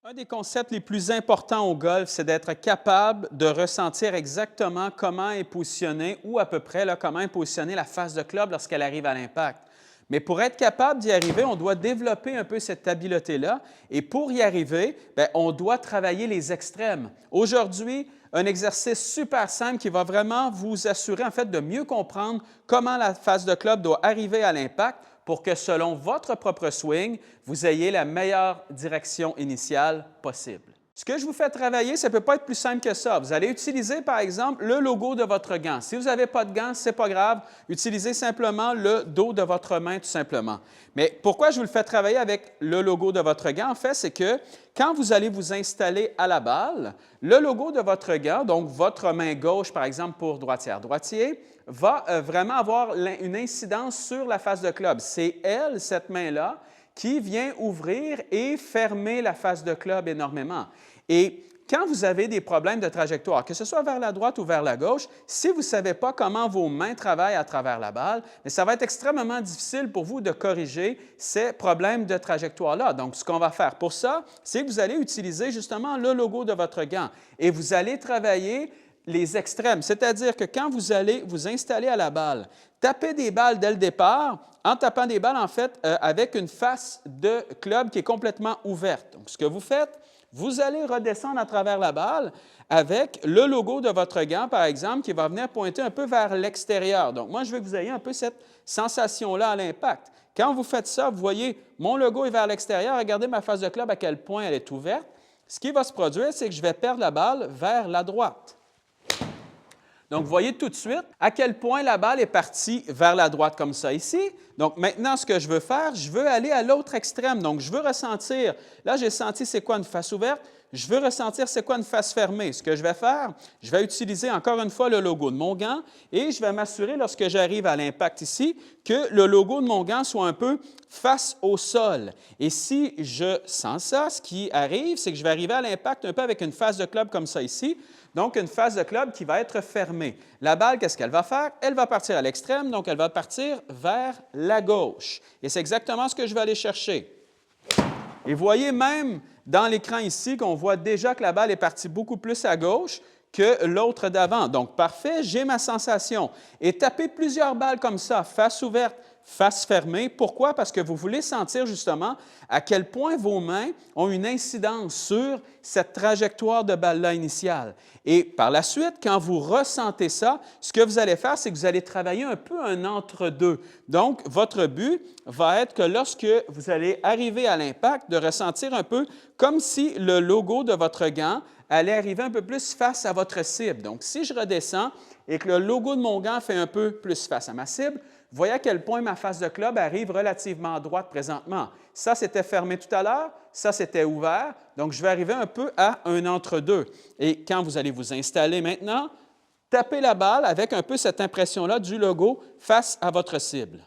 Un des concepts les plus importants au golf, c'est d'être capable de ressentir exactement comment est positionné ou à peu près là, comment est positionnée la face de club lorsqu'elle arrive à l'impact. Mais pour être capable d'y arriver, on doit développer un peu cette habileté-là. Et pour y arriver, bien, on doit travailler les extrêmes. Aujourd'hui, un exercice super simple qui va vraiment vous assurer en fait de mieux comprendre comment la face de club doit arriver à l'impact pour que selon votre propre swing, vous ayez la meilleure direction initiale possible. Ce que je vous fais travailler, ça ne peut pas être plus simple que ça. Vous allez utiliser, par exemple, le logo de votre gant. Si vous n'avez pas de gant, ce n'est pas grave. Utilisez simplement le dos de votre main, tout simplement. Mais pourquoi je vous le fais travailler avec le logo de votre gant, en fait, c'est que quand vous allez vous installer à la balle, le logo de votre gant, donc votre main gauche, par exemple, pour droitière-droitier, va vraiment avoir une incidence sur la face de club. C'est elle, cette main-là, qui vient ouvrir et fermer la face de club énormément. Et quand vous avez des problèmes de trajectoire, que ce soit vers la droite ou vers la gauche, si vous ne savez pas comment vos mains travaillent à travers la balle, ça va être extrêmement difficile pour vous de corriger ces problèmes de trajectoire-là. Donc, ce qu'on va faire pour ça, c'est que vous allez utiliser justement le logo de votre gant et vous allez travailler les extrêmes, c'est-à-dire que quand vous allez vous installer à la balle, tapez des balles dès le départ, en tapant des balles, en fait, avec une face de club qui est complètement ouverte. Donc, ce que vous faites, vous allez redescendre à travers la balle avec le logo de votre gant, par exemple, qui va venir pointer un peu vers l'extérieur. Donc, moi, je veux que vous ayez un peu cette sensation-là à l'impact. Quand vous faites ça, vous voyez, mon logo est vers l'extérieur. Regardez ma face de club, à quel point elle est ouverte. Ce qui va se produire, c'est que je vais perdre la balle vers la droite. Donc, vous voyez tout de suite à quel point la balle est partie vers la droite comme ça ici. Donc, maintenant, ce que je veux faire, je veux aller à l'autre extrême. Donc, je veux ressentir, là, j'ai senti c'est quoi une face ouverte, je veux ressentir c'est quoi une face fermée. Ce que je vais faire, je vais utiliser encore une fois le logo de mon gant et je vais m'assurer lorsque j'arrive à l'impact ici que le logo de mon gant soit un peu face au sol. Et si je sens ça, ce qui arrive, c'est que je vais arriver à l'impact un peu avec une face de club comme ça ici. Donc, une face de club qui va être fermée. La balle, qu'est-ce qu'elle va faire? Elle va partir à l'extrême, donc elle va partir vers la gauche. Et c'est exactement ce que je vais aller chercher. Et vous voyez même dans l'écran ici qu'on voit déjà que la balle est partie beaucoup plus à gauche que l'autre d'avant. Donc, parfait, j'ai ma sensation. Et tapez plusieurs balles comme ça, face ouverte, face fermée. Pourquoi? Parce que vous voulez sentir justement à quel point vos mains ont une incidence sur cette trajectoire de balle-là initiale. Et par la suite, quand vous ressentez ça, ce que vous allez faire, c'est que vous allez travailler un peu un entre-deux. Donc, votre but va être que lorsque vous allez arriver à l'impact, de ressentir un peu comme si le logo de votre gant allait arriver un peu plus face à votre cible. Donc, si je redescends et que le logo de mon gant fait un peu plus face à ma cible, vous voyez à quel point ma face de club arrive relativement à droite présentement. Ça, c'était fermé tout à l'heure, ça, c'était ouvert. Donc, je vais arriver un peu à un entre-deux. Et quand vous allez vous installer maintenant, tapez la balle avec un peu cette impression-là du logo face à votre cible.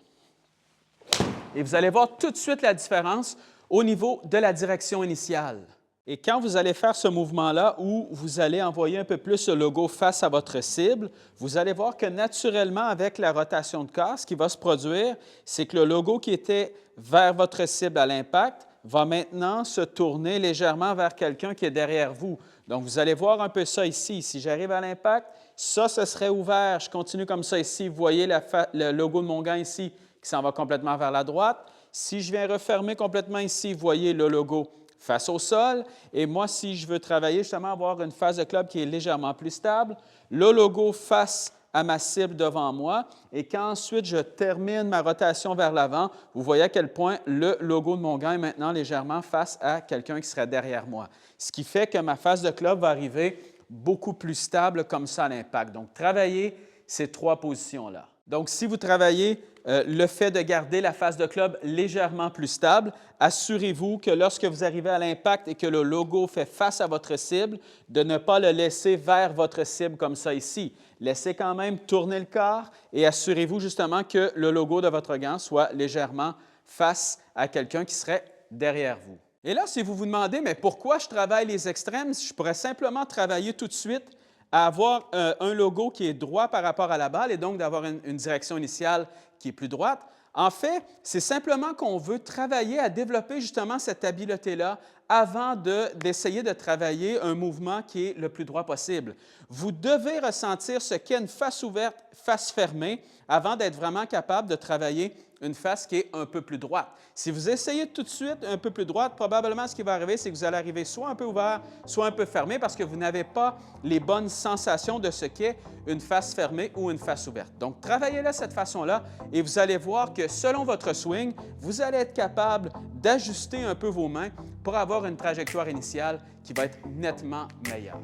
Et vous allez voir tout de suite la différence au niveau de la direction initiale. Et quand vous allez faire ce mouvement-là où vous allez envoyer un peu plus le logo face à votre cible, vous allez voir que naturellement, avec la rotation de corps, ce qui va se produire, c'est que le logo qui était vers votre cible à l'impact va maintenant se tourner légèrement vers quelqu'un qui est derrière vous. Donc, vous allez voir un peu ça ici. Si j'arrive à l'impact, ça, ce serait ouvert. Je continue comme ça ici. Vous voyez le logo de mon gant ici qui s'en va complètement vers la droite. Si je viens refermer complètement ici, vous voyez le logo face au sol. Et moi, si je veux travailler justement avoir une face de club qui est légèrement plus stable, le logo face à ma cible devant moi et qu'ensuite je termine ma rotation vers l'avant, vous voyez à quel point le logo de mon gant est maintenant légèrement face à quelqu'un qui serait derrière moi. Ce qui fait que ma face de club va arriver beaucoup plus stable comme ça à l'impact. Donc, travaillez ces trois positions-là. Donc, si vous travaillez le fait de garder la face de club légèrement plus stable, assurez-vous que lorsque vous arrivez à l'impact et que le logo fait face à votre cible, de ne pas le laisser vers votre cible comme ça ici. Laissez quand même tourner le corps et assurez-vous justement que le logo de votre gant soit légèrement face à quelqu'un qui serait derrière vous. Et là, si vous vous demandez, mais pourquoi je travaille les extrêmes, je pourrais simplement travailler tout de suite à avoir un logo qui est droit par rapport à la balle et donc d'avoir une direction initiale qui est plus droite. En fait, c'est simplement qu'on veut travailler à développer justement cette habileté-là avant d'essayer de travailler un mouvement qui est le plus droit possible. Vous devez ressentir ce qu'est une face ouverte, face fermée, avant d'être vraiment capable de travailler une face qui est un peu plus droite. Si vous essayez tout de suite un peu plus droite, probablement ce qui va arriver, c'est que vous allez arriver soit un peu ouvert, soit un peu fermé parce que vous n'avez pas les bonnes sensations de ce qu'est une face fermée ou une face ouverte. Donc, travaillez-la de cette façon-là et vous allez voir que selon votre swing, vous allez être capable d'ajuster un peu vos mains pour avoir une trajectoire initiale qui va être nettement meilleure.